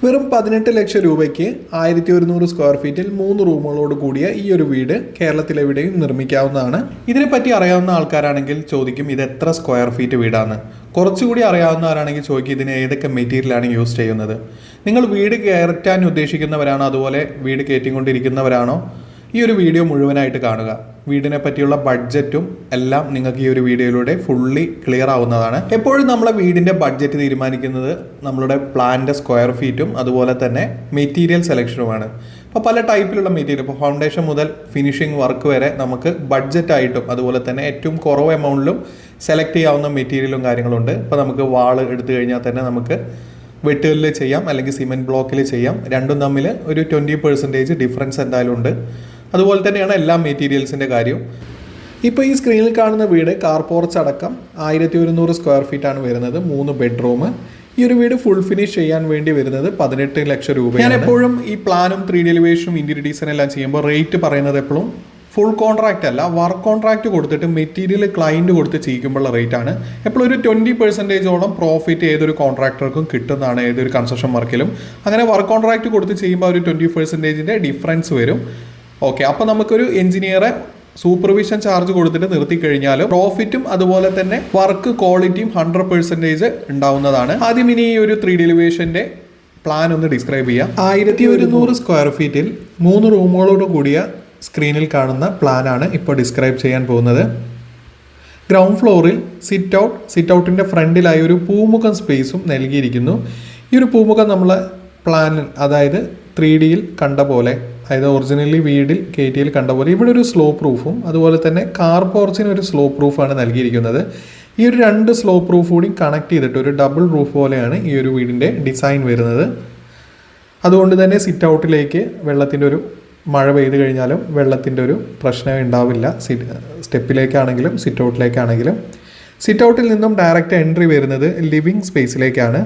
വെറും 18 ലക്ഷം രൂപയ്ക്ക് 1100 സ്ക്വയർ ഫീറ്റിൽ 3 റൂമുകളോട് കൂടിയ ഈ ഒരു വീട് കേരളത്തിലെവിടെയും നിർമ്മിക്കാവുന്നതാണ്. ഇതിനെപ്പറ്റി അറിയാവുന്ന ആൾക്കാരാണെങ്കിൽ ചോദിക്കും ഇത് എത്ര സ്ക്വയർ ഫീറ്റ് വീടാണ്. കുറച്ചുകൂടി അറിയാവുന്നവരാണെങ്കിൽ ചോദിക്കും ഇതിന് ഏതൊക്കെ മെറ്റീരിയലാണ് യൂസ് ചെയ്യുന്നത്. നിങ്ങൾ വീട് കയറ്റാൻ ഉദ്ദേശിക്കുന്നവരാണോ അതുപോലെ വീട് കയറ്റിക്കൊണ്ടിരിക്കുന്നവരാണോ ഈ ഒരു വീഡിയോ മുഴുവനായിട്ട് കാണുക. വീടിനെ പറ്റിയുള്ള ബഡ്ജറ്റും എല്ലാം നിങ്ങൾക്ക് ഈ ഒരു വീഡിയോയിലൂടെ ഫുള്ളി ക്ലിയർ ആവുന്നതാണ്. എപ്പോഴും നമ്മളെ വീടിൻ്റെ ബഡ്ജറ്റ് തീരുമാനിക്കുന്നത് നമ്മളുടെ പ്ലാനിൻ്റെ സ്ക്വയർ ഫീറ്റും അതുപോലെ തന്നെ മെറ്റീരിയൽ സെലക്ഷനുമാണ്. അപ്പോൾ പല ടൈപ്പിലുള്ള മെറ്റീരിയൽ, ഇപ്പോൾ ഫൗണ്ടേഷൻ മുതൽ ഫിനിഷിംഗ് വർക്ക് വരെ നമുക്ക് ബഡ്ജറ്റായിട്ടും അതുപോലെ തന്നെ ഏറ്റവും കുറവ് എമൗണ്ടിലും സെലക്ട് ചെയ്യാവുന്ന മെറ്റീരിയലും കാര്യങ്ങളുണ്ട്. ഇപ്പോൾ നമുക്ക് വാൾ എടുത്തു കഴിഞ്ഞാൽ തന്നെ നമുക്ക് വെട്ടുകല്ലിൽ ചെയ്യാം അല്ലെങ്കിൽ സിമെൻറ്റ് ബ്ലോക്കിൽ ചെയ്യാം. രണ്ടും തമ്മിൽ ഒരു 20% ഡിഫറൻസ് എന്തായാലും ഉണ്ട്. അതുപോലെ തന്നെയാണ് എല്ലാ മെറ്റീരിയൽസിൻ്റെ കാര്യവും. ഇപ്പോൾ ഈ സ്ക്രീനിൽ കാണുന്ന വീട് കാർ പോർച്ച് അടക്കം 1100 സ്ക്വയർ ഫീറ്റാണ് വരുന്നത്. 3 ബെഡ്റൂം. ഈ ഒരു വീട് ഫുൾ ഫിനിഷ് ചെയ്യാൻ വേണ്ടി വരുന്നത് 18 ലക്ഷം രൂപ. ഞാൻ എപ്പോഴും ഈ പ്ലാനും 3D എലിവേഷനും ഇന്റീരിയർ ഡിസൈൻ എല്ലാം ചെയ്യുമ്പോൾ റേറ്റ് പറയുന്നത് എപ്പോഴും ഫുൾ കോൺട്രാക്റ്റ് അല്ല, വർക്ക് കോൺട്രാക്റ്റ് കൊടുത്തിട്ട് മെറ്റീരിയൽ ക്ലയൻറ്റ് കൊടുത്ത് ചെയ്യിക്കുമ്പോഴുള്ള റേറ്റ് ആണ്. എപ്പോഴും ഒരു 20% പ്രോഫിറ്റ് ഏതൊരു കോൺട്രാക്ടർക്കും കിട്ടുന്നതാണ് ഏതൊരു കൺസ്ട്രക്ഷൻ വർക്കിലും. അങ്ങനെ വർക്ക് കോൺട്രാക്റ്റ് കൊടുത്ത് ചെയ്യുമ്പോൾ ഒരു 20% ഡിഫറൻസ് വരും. ഓക്കെ, അപ്പോൾ നമുക്കൊരു എഞ്ചിനീയറെ സൂപ്പർവിഷൻ ചാർജ് കൊടുത്തിട്ട് നിർത്തി കഴിഞ്ഞാൽ പ്രോഫിറ്റും അതുപോലെ തന്നെ വർക്ക് ക്വാളിറ്റിയും 100% ഉണ്ടാവുന്നതാണ്. ആദ്യം ഇനി ഈ ഒരു 3D എലിവേഷൻ്റെ പ്ലാൻ ഒന്ന് ഡിസ്ക്രൈബ് ചെയ്യാം. 1100 സ്ക്വയർ ഫീറ്റിൽ 3 റൂമുകളോട് കൂടിയ സ്ക്രീനിൽ കാണുന്ന പ്ലാനാണ് ഇപ്പോൾ ഡിസ്ക്രൈബ് ചെയ്യാൻ പോകുന്നത്. ഗ്രൗണ്ട് ഫ്ലോറിൽ സിറ്റ് ഔട്ടിൻ്റെ ഫ്രണ്ടിലായി ഒരു പൂമുഖം സ്പേസും നൽകിയിരിക്കുന്നു. ഈ ഒരു പൂമുഖം നമ്മൾ പ്ലാനിൽ അതായത് 3Dയിൽ കണ്ട പോലെ, അതായത് ഒറിജിനലി വീടിൽ KTയിൽ കണ്ട പോലെ ഇവിടെ ഒരു സ്ലോപ്പ് റൂഫും അതുപോലെ തന്നെ കാർ പോർച്ചിന് ഒരു സ്ലോപ്പ് റൂഫാണ് നൽകിയിരിക്കുന്നത്. ഈ ഒരു 2 സ്ലോപ്പ് റൂഫ് കൂടി കണക്ട് ചെയ്തിട്ട് ഒരു ഡബിൾ റൂഫ് പോലെയാണ് ഈ ഒരു വീടിൻ്റെ ഡിസൈൻ വരുന്നത്. അതുകൊണ്ട് തന്നെ സിറ്റ് ഔട്ടിലേക്ക് വെള്ളത്തിൻ്റെ ഒരു മഴ പെയ്ത് കഴിഞ്ഞാലും വെള്ളത്തിൻ്റെ ഒരു പ്രശ്നം ഉണ്ടാവില്ല. സ്റ്റെപ്പിലേക്കാണെങ്കിലും സിറ്റ് ഔട്ടിലേക്കാണെങ്കിലും. സിറ്റ് ഔട്ടിൽ നിന്നും ഡയറക്റ്റ് എൻട്രി വരുന്നത് ലിവിങ് സ്പേസിലേക്കാണ്.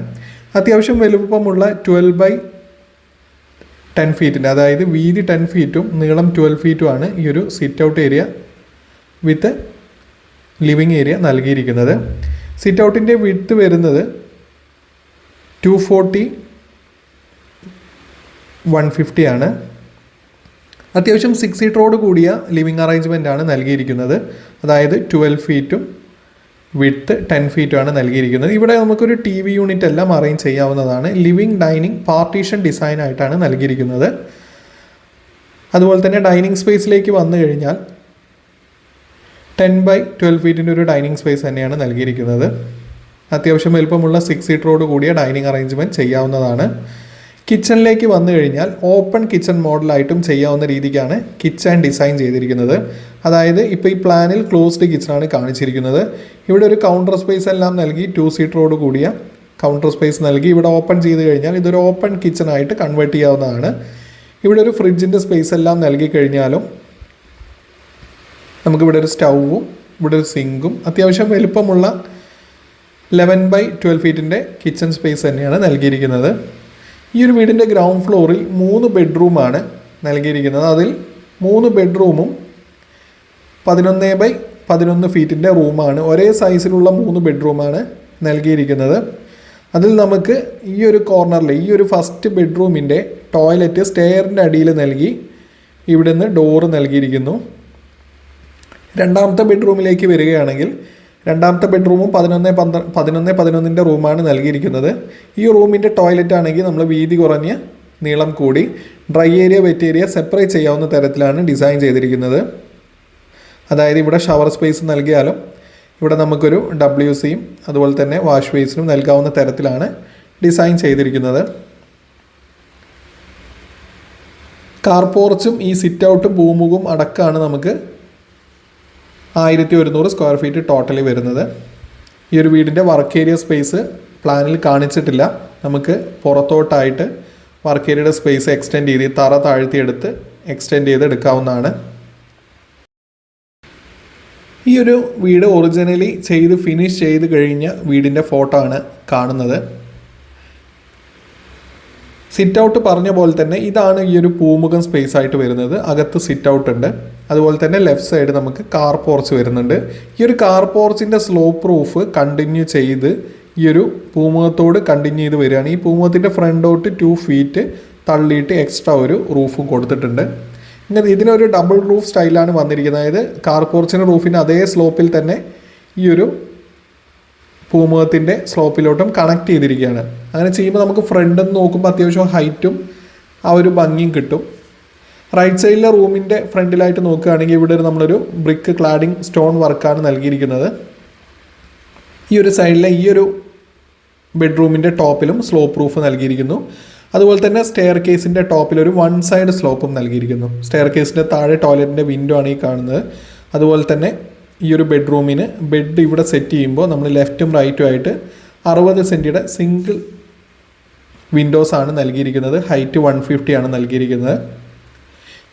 അത്യാവശ്യം വലുപ്പമുള്ള 12x10 ഫീറ്റിൻ്റെ, അതായത് വീതി 10 ഫീറ്റും നീളം 12 ഫീറ്റുമാണ് ഈ ഒരു sit out area with living area നൽകിയിരിക്കുന്നത്. സിറ്റ് ഔട്ടിൻ്റെ വിഡ്ത്ത് വരുന്നത് 240x150 ആണ്. അത്യാവശ്യം 6 സീറ്ററോട് കൂടിയ ലിവിങ് അറേഞ്ച്മെൻ്റ് ആണ് നൽകിയിരിക്കുന്നത്. അതായത് 12 ഫീറ്റും വിഡ്ത്ത് 10 ഫീറ്റുമാണ് നൽകിയിരിക്കുന്നത്. ഇവിടെ നമുക്കൊരു TV യൂണിറ്റ് എല്ലാം അറേഞ്ച് ചെയ്യാവുന്നതാണ്. ലിവിങ് ഡൈനിങ് പാർട്ടീഷൻ ഡിസൈൻ ആയിട്ടാണ് നൽകിയിരിക്കുന്നത്. അതുപോലെ തന്നെ ഡൈനിങ് സ്പേസിലേക്ക് വന്നു കഴിഞ്ഞാൽ 10x12 ഫീറ്റിൻ്റെ ഒരു ഡൈനിങ് സ്പേസ് തന്നെയാണ് നൽകിയിരിക്കുന്നത്. അത്യാവശ്യം വലുപ്പമുള്ള 6 സീറ്ററോട് കൂടിയ ഡൈനിങ് അറേഞ്ച്മെൻറ്റ് ചെയ്യാവുന്നതാണ്. കിച്ചണിലേക്ക് വന്നു കഴിഞ്ഞാൽ ഓപ്പൺ കിച്ചൺ മോഡലായിട്ടും ചെയ്യാവുന്ന രീതിക്കാണ് കിച്ചൺ ഡിസൈൻ ചെയ്തിരിക്കുന്നത്. അതായത് ഇപ്പോൾ ഈ പ്ലാനിൽ ക്ലോസ്ഡ് കിച്ചണാണ് കാണിച്ചിരിക്കുന്നത്. ഇവിടെ ഒരു കൗണ്ടർ സ്പേസ് എല്ലാം നൽകി 2 സീറ്ററോട് കൂടിയ കൗണ്ടർ സ്പേസ് നൽകി ഇവിടെ ഓപ്പൺ ചെയ്ത് കഴിഞ്ഞാൽ ഇതൊരു ഓപ്പൺ കിച്ചണായിട്ട് കൺവേർട്ട് ചെയ്യാവുന്നതാണ്. ഇവിടെ ഒരു ഫ്രിഡ്ജിൻ്റെ സ്പേസ് എല്ലാം നൽകി കഴിഞ്ഞാലും നമുക്കിവിടെ ഒരു സ്റ്റൗവും ഇവിടെ ഒരു സിങ്കും അത്യാവശ്യം വലുപ്പമുള്ള 11x12 ഫീറ്റിൻ്റെ കിച്ചൺ സ്പേസ് തന്നെയാണ് നൽകിയിരിക്കുന്നത്. ഈ ഒരു വീടിൻ്റെ ഗ്രൗണ്ട് ഫ്ലോറിൽ 3 ബെഡ്റൂമാണ് നൽകിയിരിക്കുന്നത്. അതിൽ 3 ബെഡ്റൂമും 11x11 ഫീറ്റിൻ്റെ റൂമാണ്. ഒരേ സൈസിലുള്ള 3 ബെഡ്റൂമാണ് നൽകിയിരിക്കുന്നത്. അതിൽ നമുക്ക് ഈ ഒരു കോർണറിൽ ഈ ഒരു ഫസ്റ്റ് ബെഡ്റൂമിൻ്റെ ടോയ്ലറ്റ് സ്റ്റെയറിൻ്റെ അടിയിൽ നൽകി ഇവിടെ നിന്ന് ഡോറ് നൽകിയിരിക്കുന്നു. രണ്ടാമത്തെ ബെഡ്റൂമിലേക്ക് വരികയാണെങ്കിൽ രണ്ടാമത്തെ ബെഡ്റൂമും 11x11 റൂമാണ് നൽകിയിരിക്കുന്നത്. ഈ റൂമിൻ്റെ ടോയ്ലറ്റ് ആണെങ്കിൽ നമ്മൾ വീതി കുറഞ്ഞ് നീളം കൂടി dry area wet area separate ചെയ്യാവുന്ന തരത്തിലാണ് ഡിസൈൻ ചെയ്തിരിക്കുന്നത്. അതായത് ഇവിടെ ഷവർ സ്പേസ് നൽകിയാലും ഇവിടെ നമുക്കൊരു WCയും അതുപോലെ തന്നെ വാഷ് ബേസിനും നൽകാവുന്ന തരത്തിലാണ് ഡിസൈൻ ചെയ്തിരിക്കുന്നത്. കാർ പോർച്ചും ഈ സിറ്റ് ഔട്ടും പൂമുഖവും അടക്കമാണ് നമുക്ക് 1100 സ്ക്വയർ ഫീറ്റ് ടോട്ടലി വരുന്നത്. ഈ ഒരു വീടിൻ്റെ വർക്ക് ഏരിയ സ്പേസ് പ്ലാനിൽ കാണിച്ചിട്ടില്ല. നമുക്ക് പുറത്തോട്ടായിട്ട് വർക്ക് ഏരിയയുടെ സ്പേസ് എക്സ്റ്റെൻഡ് ചെയ്ത് തറ താഴ്ത്തിയെടുത്ത് എക്സ്റ്റെൻഡ് ചെയ്ത് എടുക്കാവുന്നതാണ്. ഈ ഒരു വീട് ഒറിജിനലി ചെയ്ത് ഫിനിഷ് ചെയ്ത് കഴിഞ്ഞ വീടിൻ്റെ ഫോട്ടോ ആണ് കാണുന്നത്. സിറ്റ് ഔട്ട് പറഞ്ഞ പോലെ തന്നെ ഇതാണ് ഈ ഒരു പൂമുഖം സ്പേസ് ആയിട്ട് വരുന്നത്. അകത്ത് സിറ്റ് ഔട്ട് ഉണ്ട്. അതുപോലെ തന്നെ ലെഫ്റ്റ് സൈഡ് നമുക്ക് കാർ പോർച്ച് വരുന്നുണ്ട്. ഈ ഒരു കാർ പോർച്ചിൻ്റെ സ്ലോപ്പ് റൂഫ് കണ്ടിന്യൂ ചെയ്ത് ഈ ഒരു പൂമുഖത്തോട് കണ്ടിന്യൂ ചെയ്ത് വരികയാണ്. ഈ പൂമുഖത്തിൻ്റെ ഫ്രണ്ടോട്ട് 2 ഫീറ്റ് തള്ളിയിട്ട് എക്സ്ട്രാ ഒരു റൂഫും കൊടുത്തിട്ടുണ്ട്. ഇങ്ങനെ ഇതിനൊരു ഡബിൾ റൂഫ് സ്റ്റൈലാണ് വന്നിരിക്കുന്നത്. അതായത് കാർ പോർച്ചിൻ്റെ റൂഫിൻ്റെ അതേ സ്ലോപ്പിൽ തന്നെ ഈ ഒരു പൂമുഖത്തിൻ്റെ സ്ലോപ്പിലോട്ടും കണക്ട് ചെയ്തിരിക്കുകയാണ്. അങ്ങനെ ചെയ്യുമ്പോൾ നമുക്ക് ഫ്രണ്ടിൽ നിന്ന് നോക്കുമ്പോൾ അത്യാവശ്യം ഹൈറ്റും ആ ഒരു ഭംഗിയും കിട്ടും. റൈറ്റ് സൈഡിലെ റൂമിൻ്റെ ഫ്രണ്ടിലായിട്ട് നോക്കുകയാണെങ്കിൽ ഇവിടെ നമ്മളൊരു ബ്രിക്ക് ക്ലാഡിംഗ് സ്റ്റോൺ വർക്കാണ് നൽകിയിരിക്കുന്നത്. ഈ ഒരു സൈഡിലെ ഈ ഒരു ബെഡ്റൂമിൻ്റെ ടോപ്പിലും സ്ലോപ്പ് റൂഫ് നൽകിയിരിക്കുന്നു. അതുപോലെ തന്നെ സ്റ്റെയർ കേസിൻ്റെ ടോപ്പിലൊരു 1 സൈഡ് സ്ലോപ്പും നൽകിയിരിക്കുന്നു. സ്റ്റെയർ കേസിൻ്റെ താഴെ ടോയ്ലറ്റിൻ്റെ വിൻഡോ ആണ് ഈ കാണുന്നത്. അതുപോലെ തന്നെ ഈ ഒരു ബെഡ്റൂമിന് ബെഡ് ഇവിടെ സെറ്റ് ചെയ്യുമ്പോൾ നമ്മൾ ലെഫ്റ്റും റൈറ്റും ആയിട്ട് 60 സെൻറ്റിയുടെ സിംഗിൾ വിൻഡോസാണ് നൽകിയിരിക്കുന്നത്. ഹൈറ്റ് 150 ആണ് നൽകിയിരിക്കുന്നത്.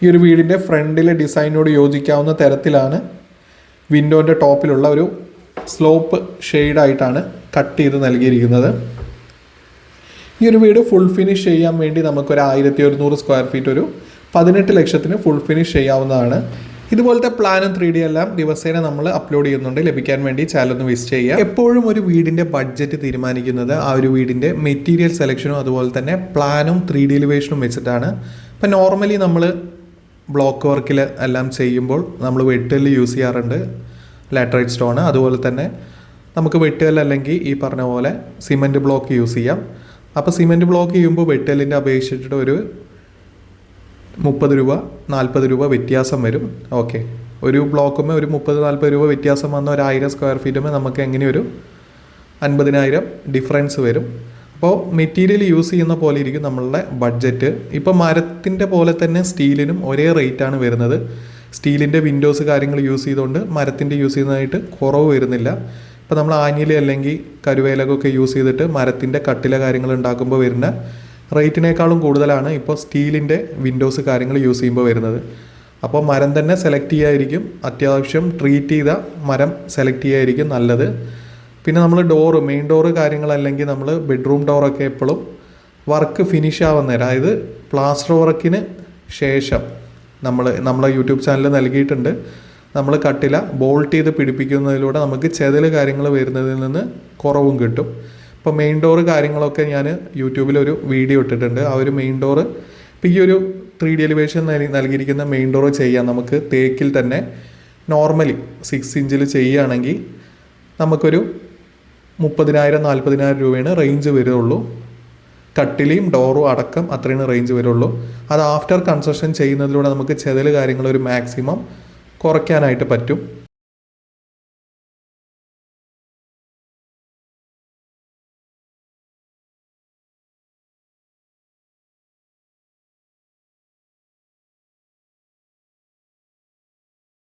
ഈ ഒരു വീടിൻ്റെ ഫ്രണ്ടിലെ ഡിസൈനോട് യോജിക്കാവുന്ന തരത്തിലാണ് വിൻഡോൻ്റെ ടോപ്പിലുള്ള ഒരു സ്ലോപ്പ് ഷെയ്ഡായിട്ടാണ് കട്ട് ചെയ്ത് നൽകിയിരിക്കുന്നത്. ഈ ഒരു വീട് ഫുൾ ഫിനിഷ് ചെയ്യാൻ വേണ്ടി നമുക്കൊരു 1100 സ്ക്വയർ ഫീറ്റ് ഒരു 18 ലക്ഷത്തിന് ഫുൾ ഫിനിഷ് ചെയ്യാവുന്നതാണ്. ഇതുപോലത്തെ പ്ലാനും 3D എല്ലാം ദിവസേന നമ്മൾ അപ്ലോഡ് ചെയ്യുന്നുണ്ട്. ലഭിക്കാൻ വേണ്ടി ചാനൽ ഒന്ന് വിസിറ്റ് ചെയ്യുക. എപ്പോഴും ഒരു വീടിൻ്റെ ബഡ്ജറ്റ് തീരുമാനിക്കുന്നത് ആ ഒരു വീടിൻ്റെ മെറ്റീരിയൽ സെലക്ഷനും അതുപോലെ തന്നെ പ്ലാനും 3D എലിവേഷനും വെച്ചിട്ടാണ്. ഇപ്പം നോർമലി നമ്മൾ ബ്ലോക്ക് വർക്കിൽ എല്ലാം ചെയ്യുമ്പോൾ നമ്മൾ വെട്ടുകല്ല് യൂസ് ചെയ്യാറുണ്ട്, ലാറ്ററൈറ്റ് സ്റ്റോൺ. അതുപോലെ തന്നെ നമുക്ക് വെട്ടുകല്ല് അല്ലെങ്കിൽ ഈ പറഞ്ഞ പോലെ സിമൻറ്റ് ബ്ലോക്ക് യൂസ് ചെയ്യാം. അപ്പോൾ സിമൻറ്റ് ബ്ലോക്ക് ചെയ്യുമ്പോൾ വെട്ടുകല്ലിൻ്റെ അപേക്ഷിച്ചിട്ട് ഒരു 30 രൂപ 40 രൂപ വ്യത്യാസം വരും. ഓക്കെ, ഒരു ബ്ലോക്കുമ്പോൾ ഒരു 30-40 രൂപ വ്യത്യാസം വന്ന ഒരു 1000 സ്ക്വയർ ഫീറ്റുമ്പോൾ നമുക്ക് എങ്ങനെ ഒരു 50,000 ഡിഫറൻസ് വരും. അപ്പോൾ മെറ്റീരിയൽ യൂസ് ചെയ്യുന്ന പോലെ ഇരിക്കും നമ്മളുടെ ബഡ്ജറ്റ്. ഇപ്പോൾ മരത്തിൻ്റെ പോലെ തന്നെ സ്റ്റീലിനും ഒരേ റേറ്റാണ് വരുന്നത്. സ്റ്റീലിൻ്റെ വിൻഡോസ് കാര്യങ്ങൾ യൂസ് ചെയ്തുകൊണ്ട് മരത്തിൻ്റെ യൂസ് ചെയ്യുന്നതായിട്ട് കുറവ് വരുന്നില്ല. ഇപ്പോൾ നമ്മൾ ആഞ്ഞിലി അല്ലെങ്കിൽ കരുവേലകൊക്കെ യൂസ് ചെയ്തിട്ട് മരത്തിൻ്റെ കട്ടില കാര്യങ്ങൾ ഉണ്ടാക്കുമ്പോൾ വരുന്ന റേറ്റിനേക്കാളും കൂടുതലാണ് ഇപ്പോൾ സ്റ്റീലിൻ്റെ വിൻഡോസ് കാര്യങ്ങൾ യൂസ് ചെയ്യുമ്പോൾ വരുന്നത്. അപ്പോൾ മരം തന്നെ സെലക്ട് ചെയ്യായിരിക്കും, അത്യാവശ്യം ട്രീറ്റ് ചെയ്ത മരം സെലക്ട് ചെയ്യായിരിക്കും നല്ലത്. പിന്നെ നമ്മൾ മെയിൻ ഡോറ് കാര്യങ്ങളല്ലെങ്കിൽ നമ്മൾ ബെഡ്റൂം ഡോറൊക്കെ എപ്പോഴും വർക്ക് ഫിനിഷ് ആവുന്ന നേരം, അതായത് പ്ലാസ്റ്റർ വർക്കിന് ശേഷം നമ്മളെ യൂട്യൂബ് ചാനലിൽ നൽകിയിട്ടുണ്ട്. നമ്മൾ കട്ടില ബോൾട്ട് ചെയ്ത് പിടിപ്പിക്കുന്നതിലൂടെ നമുക്ക് ചെതൽ കാര്യങ്ങൾ വരുന്നതിൽ നിന്ന് കുറവും കിട്ടും. ഇപ്പോൾ മെയിൻ ഡോറ് കാര്യങ്ങളൊക്കെ ഞാൻ യൂട്യൂബിലൊരു വീഡിയോ ഇട്ടിട്ടുണ്ട്. ആ ഒരു മെയിൻ ഡോറ് ഇപ്പോൾ ഈ ഒരു 3D എലിവേഷൻ നൽകിയിരിക്കുന്ന മെയിൻ ഡോറ് ചെയ്യാൻ നമുക്ക് തേക്കിൽ തന്നെ നോർമലി 6 ഇഞ്ചിൽ ചെയ്യുകയാണെങ്കിൽ നമുക്കൊരു 30,000-40,000 രൂപയാണ് റേഞ്ച് വരുള്ളൂ. കട്ടിലയും ഡോറും അടക്കം അത്രയാണ് റേഞ്ച് വരുള്ളൂ. അത് ആഫ്റ്റർ കൺസ്ട്രക്ഷൻ ചെയ്യുന്നതിലൂടെ നമുക്ക് ചെതൽ കാര്യങ്ങൾ ഒരു മാക്സിമം കുറയ്ക്കാനായിട്ട് പറ്റും.